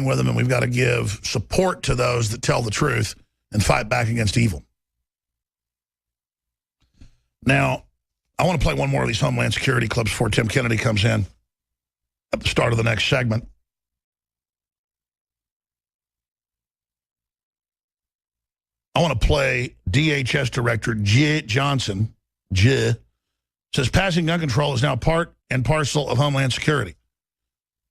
with them, and we've got to give support to those that tell the truth and fight back against evil. Now, I want to play one more of these Homeland Security clips before Tim Kennedy comes in at the start of the next segment. I want to play DHS Director Jeh Johnson. Jeh says passing gun control is now part and parcel of Homeland Security.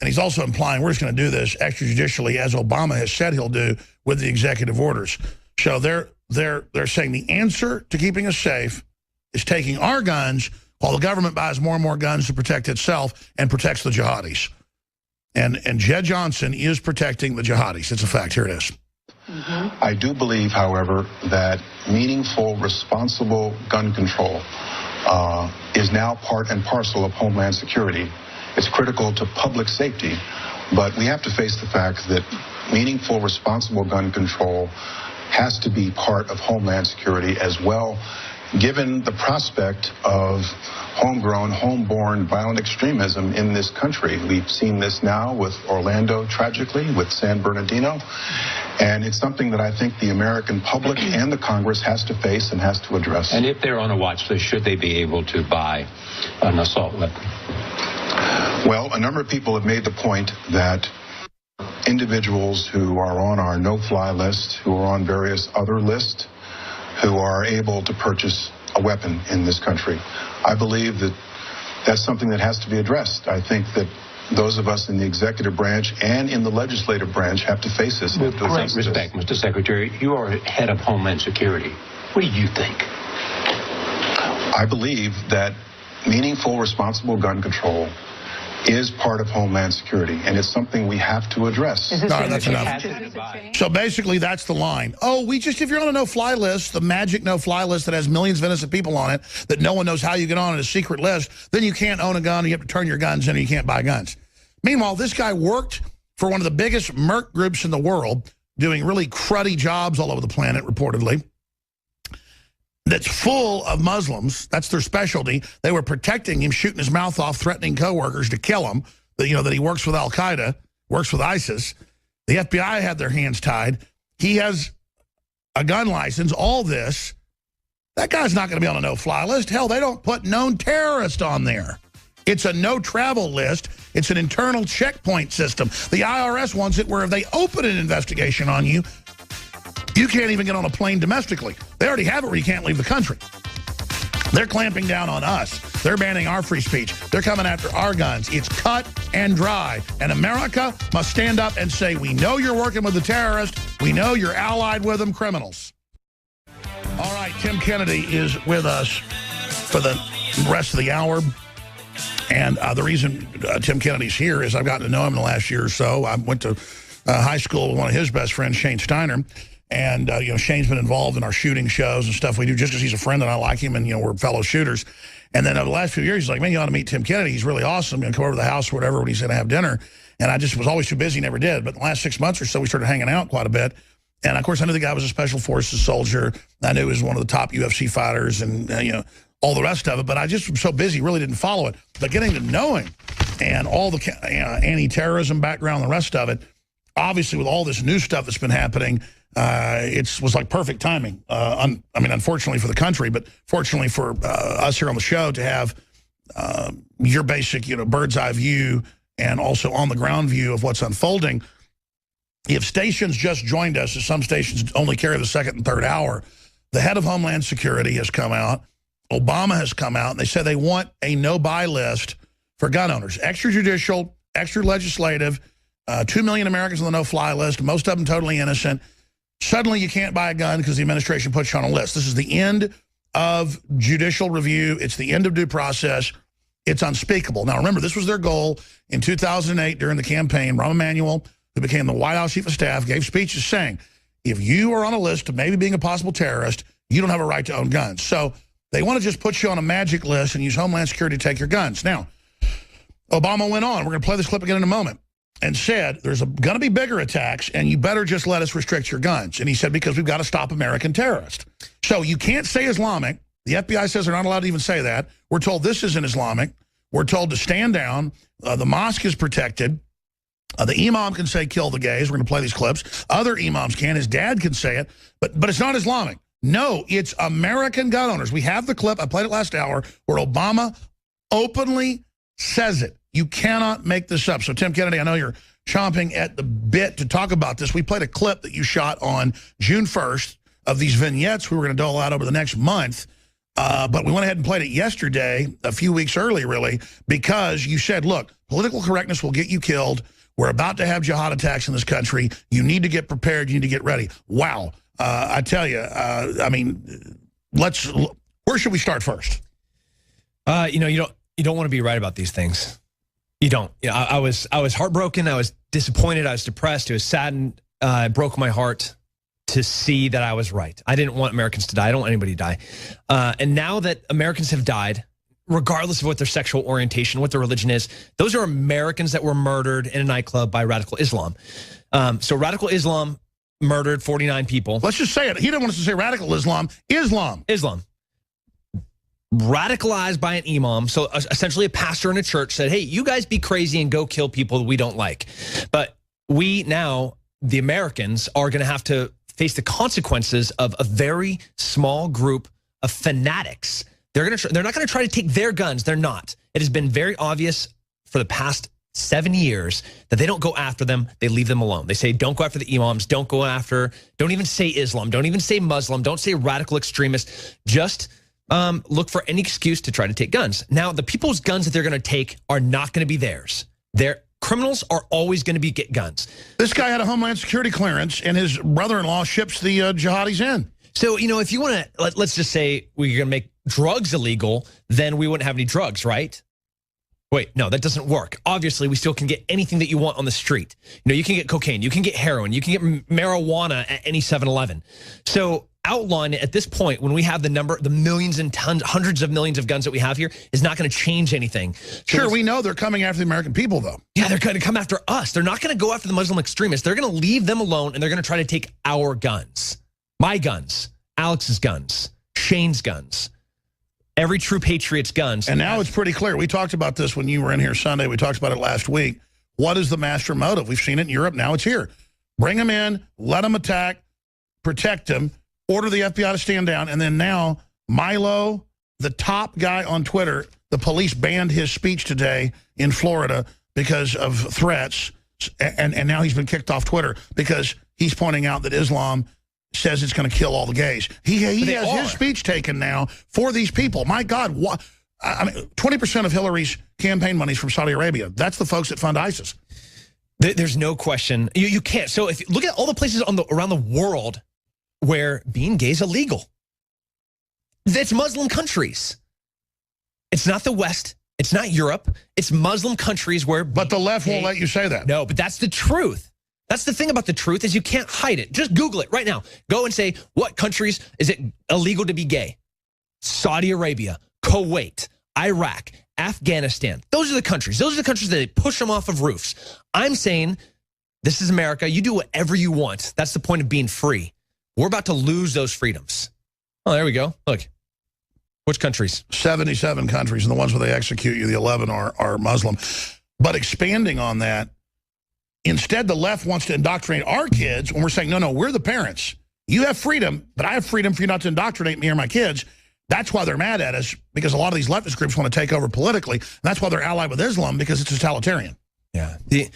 And he's also implying we're just going to do this extrajudicially, as Obama has said he'll do with the executive orders. So they're saying the answer to keeping us safe is taking our guns while the government buys more and more guns to protect itself and protects the jihadis. And Jeh Johnson is protecting the jihadis. It's a fact. Here it is. I do believe, however, that meaningful, responsible gun control is now part and parcel of Homeland Security. It's critical to public safety, but we have to face the fact that meaningful, responsible gun control has to be part of Homeland Security as well, given the prospect of homegrown, homeborn violent extremism in this country. We've seen this now with Orlando, tragically, with San Bernardino, and it's something that I think the American public and the Congress has to face and has to address. And if they're on a watch list, should they be able to buy an assault weapon? Well, a number of people have made the point that individuals who are on our no-fly list, who are on various other lists, who are able to purchase a weapon in this country. I believe that that's something that has to be addressed. I think that those of us in the executive branch and in the legislative branch have to face this. With great respect, Mr. Secretary, you are head of Homeland Security. What do you think? I believe that meaningful, responsible gun control is part of Homeland Security, and it's something we have to address. No, that's enough. So basically, that's the line. Oh, if you're on a no-fly list, the magic no-fly list that has millions of innocent people on it, that no one knows how you get on, a secret list, then you can't own a gun, and you have to turn your guns in, and you can't buy guns. Meanwhile, this guy worked for one of the biggest merc groups in the world, doing really cruddy jobs all over the planet, reportedly, that's full of Muslims. That's their specialty. They were protecting him, shooting his mouth off, threatening coworkers to kill him, that he works with Al-Qaeda, works with ISIS. The FBI had their hands tied. He has a gun license, all this. That guy's not going to be on a no-fly list. Hell, they don't put known terrorists on there. It's a no-travel list. It's an internal checkpoint system. The IRS wants it where if they open an investigation on you, you can't even get on a plane domestically. They already have it where you can't leave the country. They're clamping down on us. They're banning our free speech. They're coming after our guns. It's cut and dry. And America must stand up and say, we know you're working with the terrorists. We know you're allied with them, criminals. All right, Tim Kennedy is with us for the rest of the hour. And the reason Tim Kennedy's here is I've gotten to know him in the last year or so. I went to high school with one of his best friends, Shane Steiner. And, Shane's been involved in our shooting shows and stuff we do just because he's a friend and I like him and, we're fellow shooters. And then over the last few years, he's like, man, you ought to meet Tim Kennedy. He's really awesome. Come over to the house or whatever when he's going to have dinner. And I just was always too busy, never did. But the last 6 months or so, we started hanging out quite a bit. And, of course, I knew the guy was a Special Forces soldier. I knew he was one of the top UFC fighters and, all the rest of it. But I just was so busy, really didn't follow it. But getting to know him and all the anti-terrorism background and the rest of it, obviously with all this new stuff that's been happening, it was like perfect timing. Unfortunately for the country, but fortunately for us here on the show to have your basic, bird's eye view and also on the ground view of what's unfolding. If stations just joined us, as some stations only carry the second and third hour, the head of Homeland Security has come out. Obama has come out, and they said they want a no-buy list for gun owners. Extrajudicial, extra legislative, 2 million Americans on the no-fly list, most of them totally innocent. Suddenly you can't buy a gun because the administration puts you on a list. This is the end of judicial review. It's the end of due process. It's unspeakable. Now, remember, this was their goal in 2008 during the campaign. Rahm Emanuel, who became the White House chief of staff, gave speeches saying, if you are on a list of maybe being a possible terrorist, you don't have a right to own guns. So they want to just put you on a magic list and use Homeland Security to take your guns. Now, Obama went on. We're going to play this clip again in a moment. And said, there's going to be bigger attacks, and you better just let us restrict your guns. And he said, because we've got to stop American terrorists. So you can't say Islamic. The FBI says they're not allowed to even say that. We're told this isn't Islamic. We're told to stand down. The mosque is protected. The imam can say kill the gays. We're going to play these clips. Other imams can. His dad can say it, but it's not Islamic. No, it's American gun owners. We have the clip. I played it last hour where Obama openly says it. You cannot make this up. So, Tim Kennedy, I know you're chomping at the bit to talk about this. We played a clip that you shot on June 1st of these vignettes we were going to dole out over the next month. But we went ahead and played it yesterday, a few weeks early, really, because you said, look, political correctness will get you killed. We're about to have jihad attacks in this country. You need to get prepared. You need to get ready. Wow. I tell you, I mean, where should we start first? You don't want to be right about these things. You don't. You know, I was heartbroken. I was disappointed. I was depressed. It was saddened. It broke my heart to see that I was right. I didn't want Americans to die. I don't want anybody to die. And now that Americans have died, regardless of what their sexual orientation, what their religion is, those are Americans that were murdered in a nightclub by radical Islam. So radical Islam murdered 49 people. Let's just say it. He didn't want us to say radical Islam. Islam. Radicalized by an imam. So essentially a pastor in a church said, hey, you guys be crazy and go kill people that we don't like. But we now, the Americans, are going to have to face the consequences of a very small group of fanatics. They're not going to try to take their guns. They're not. It has been very obvious for the past 7 years that they don't go after them. They leave them alone. They say, don't go after the imams. Don't even say Islam. Don't even say Muslim. Don't say radical extremists. Just look for any excuse to try to take guns. Now, the people's guns that they're going to take are not going to be theirs. Their criminals are always going to get guns. This guy had a Homeland Security clearance, and his brother-in-law ships the jihadis in. So, if you want to, let's just say we're going to make drugs illegal, then we wouldn't have any drugs, right? Wait, no, that doesn't work. Obviously, we still can get anything that you want on the street. You can get cocaine, you can get heroin, you can get marijuana at any 7-Eleven. So outlawing it at this point, when we have the millions and tons, hundreds of millions of guns that we have here, is not going to change anything. So sure, we know they're coming after the American people, though. Yeah, they're going to come after us. They're not going to go after the Muslim extremists. They're going to leave them alone, and they're going to try to take our guns. My guns, Alex's guns, Shane's guns, every true patriot's guns. And now it's pretty clear. We talked about this when you were in here Sunday. We talked about it last week. What is the master motive? We've seen it in Europe. Now it's here. Bring them in, let them attack, protect them, order the FBI to stand down, and then now Milo, the top guy on Twitter, the police banned his speech today in Florida because of threats, and now he's been kicked off Twitter because he's pointing out that Islam says it's going to kill all the gays. He has his speech taken now for these people. My God, what? I mean, 20% of Hillary's campaign money is from Saudi Arabia. That's the folks that fund ISIS. There's no question. You can't. So if you look at all the places around the world where being gay is illegal, it's Muslim countries. It's not the West. It's not Europe. It's Muslim countries where. But the left won't let you say that. No, but that's the truth. That's the thing about the truth, is you can't hide it. Just Google it right now. Go and say, what countries is it illegal to be gay? Saudi Arabia, Kuwait, Iraq, Afghanistan. Those are the countries. Those are the countries that they push them off of roofs. I'm saying, this is America. You do whatever you want. That's the point of being free. We're about to lose those freedoms. Oh, there we go. Look. Which countries? 77 countries, and the ones where they execute you, the 11 are Muslim. But expanding on that, instead, the left wants to indoctrinate our kids when we're saying, no, we're the parents. You have freedom, but I have freedom for you not to indoctrinate me or my kids. That's why they're mad at us, because a lot of these leftist groups want to take over politically. And that's why they're allied with Islam, because it's totalitarian. Yeah. The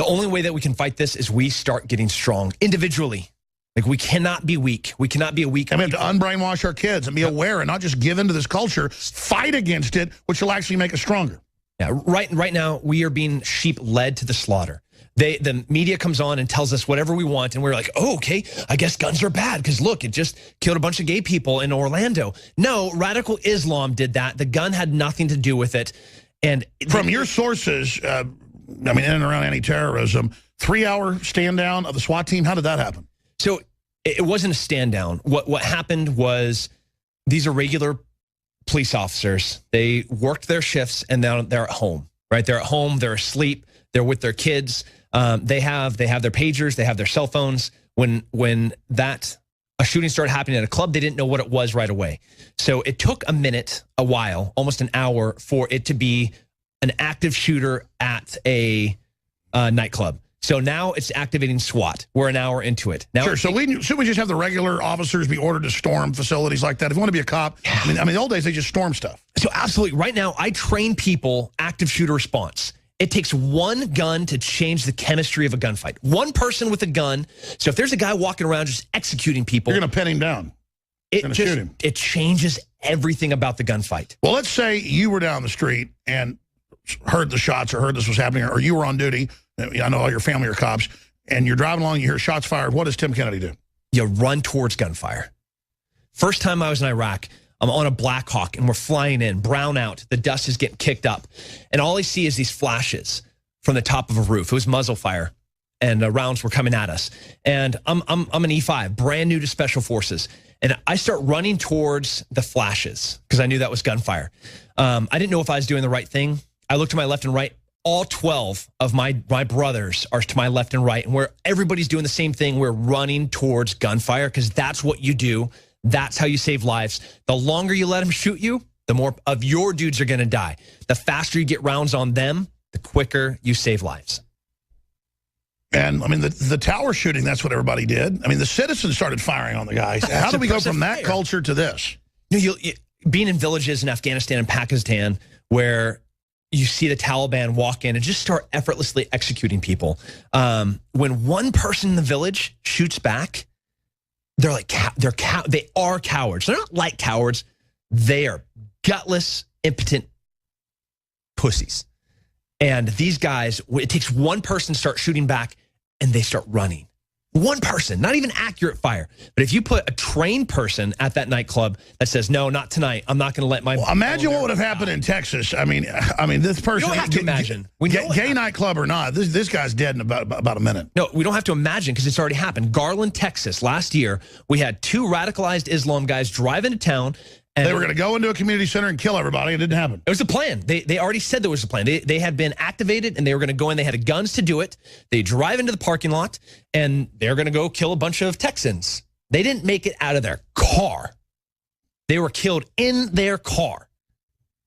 only way that we can fight this is we start getting strong individually. Like, we cannot be weak. We cannot be a weak. And we have to unbrainwash our kids and be aware and not just give into this culture, fight against it, which will actually make us stronger. Yeah, right now, we are being sheep led to the slaughter. The media comes on and tells us whatever we want, and we're like, oh, okay, I guess guns are bad, because look, it just killed a bunch of gay people in Orlando. No, radical Islam did that. The gun had nothing to do with it. And from your sources, I mean, in and around anti-terrorism, 3-hour stand down of the SWAT team, how did that happen? So it wasn't a stand down. What happened was, these are regular police officers. They worked their shifts, and now they're at home, right? They're at home, they're asleep, they're with their kids. They have their pagers, they have their cell phones. When a shooting started happening at a club, they didn't know what it was right away. So it took a while, almost an hour, for it to be an active shooter at a nightclub. So now it's activating SWAT. We're an hour into it. Now Sure. So should we just have the regular officers be ordered to storm facilities like that? If you want to be a cop, I mean, the old days, they just storm stuff. So absolutely. Right now, I train people active shooter response. It takes one gun to change the chemistry of a gunfight. One person with a gun. So if there's a guy walking around just executing people, You're going to pin him down. Shoot him. It changes everything about the gunfight. Well, let's say you were down the street and heard the shots or heard this was happening, or you were on duty. I know all your family are cops, and you're driving along, you hear shots fired. What does Tim Kennedy do? You run towards gunfire. First time I was in Iraq, I'm on a Black Hawk, and we're flying in, brown out. The dust is getting kicked up. And all I see is these flashes from the top of a roof. It was muzzle fire, and rounds were coming at us. And I'm an E5, brand new to Special Forces. And I start running towards the flashes because I knew that was gunfire. I didn't know if I was doing the right thing. I looked to my left and right. All 12 of my brothers are to my left and right, and where everybody's doing the same thing. We're running towards gunfire because that's what you do. That's how you save lives. The longer you let them shoot you, the more of your dudes are going to die. The faster you get rounds on them, the quicker you save lives. And, I mean, the tower shooting, that's what everybody did. I mean, the citizens started firing on the guys. How do we go from that culture to this? Being in villages in Afghanistan and Pakistan where you see the Taliban walk in and just start effortlessly executing people. When one person in the village shoots back, they're like, they are cowards. They're not like cowards. They are gutless, impotent pussies. And these guys, it takes one person to start shooting back and they start running. One person, not even accurate fire. But if you put a trained person at that nightclub that says, no, not tonight, I'm not going to let my... Well, imagine what would have happened in Texas. I mean, this person... You don't have to imagine. Gay nightclub or not, this guy's dead in about a minute. No, we don't have to imagine because it's already happened. Garland, Texas, last year, we had 2 radicalized Islam guys drive into town. And they were going to go into a community center and kill everybody. It didn't happen. It was a plan. They already said there was a plan. They had been activated, and they were going to go in. They had guns to do it. They drive into the parking lot, and they're going to go kill a bunch of Texans. They didn't make it out of their car. They were killed in their car.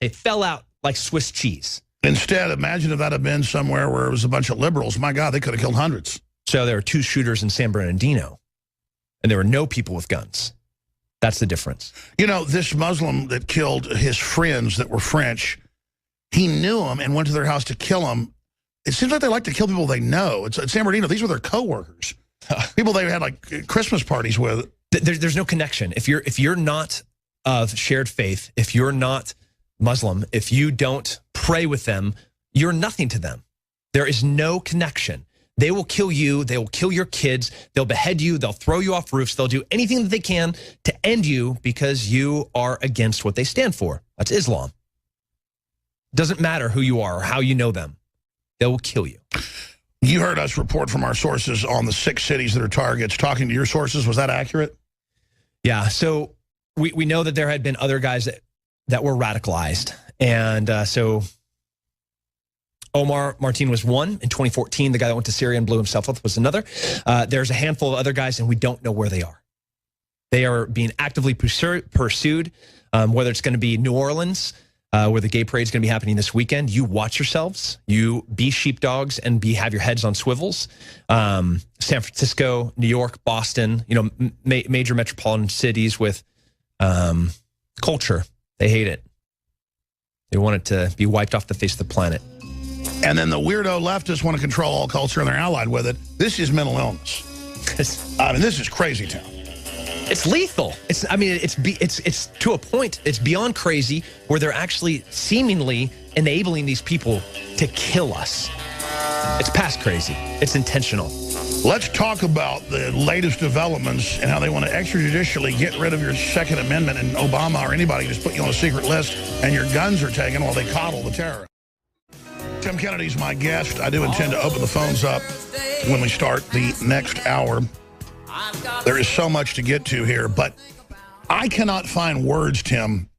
They fell out like Swiss cheese. Instead, imagine if that had been somewhere where it was a bunch of liberals. My God, they could have killed hundreds. So there were 2 shooters in San Bernardino, and there were no people with guns. That's the difference. You know, this Muslim that killed his friends that were French, he knew them and went to their house to kill them. It seems like they like to kill people they know. It's at San Bernardino. These were their coworkers, people they had like Christmas parties with. There's no connection. If you're not of shared faith, if you're not Muslim, if you don't pray with them, you're nothing to them. There is no connection. They will kill you. They will kill your kids. They'll behead you. They'll throw you off roofs. They'll do anything that they can to end you because you are against what they stand for. That's Islam. Doesn't matter who you are or how you know them. They will kill you. You heard us report from our sources on the 6 cities that are targets. Talking to your sources, was that accurate? Yeah. So we know that there had been other guys that were radicalized. And so Omar Martin was one in 2014. The guy that went to Syria and blew himself up was another. There's a handful of other guys, and we don't know where they are. They are being actively pursued, whether it's going to be New Orleans, where the gay parade is going to be happening this weekend. You watch yourselves. You be sheepdogs and have your heads on swivels. San Francisco, New York, Boston, major metropolitan cities with culture. They hate it. They want it to be wiped off the face of the planet. And then the weirdo leftists want to control all culture, and they're allied with it. This is mental illness. I mean, this is crazy town. It's lethal. It's to a point. It's beyond crazy where they're actually seemingly enabling these people to kill us. It's past crazy. It's intentional. Let's talk about the latest developments and how they want to extrajudicially get rid of your Second Amendment, and Obama or anybody just put you on a secret list and your guns are taken while they coddle the terrorists. Tim Kennedy's my guest. I do intend to open the phones up when we start the next hour. There is so much to get to here, but I cannot find words, Tim,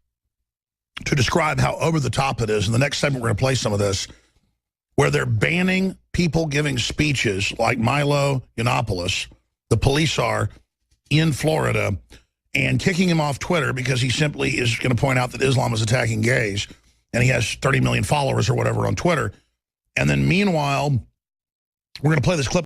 to describe how over the top it is. In the next segment, we're going to play some of this, where they're banning people giving speeches like Milo Yiannopoulos, the police are, in Florida, and kicking him off Twitter because he simply is going to point out that Islam is attacking gays. And he has 30 million followers or whatever on Twitter. And then meanwhile, We're going to play this clip.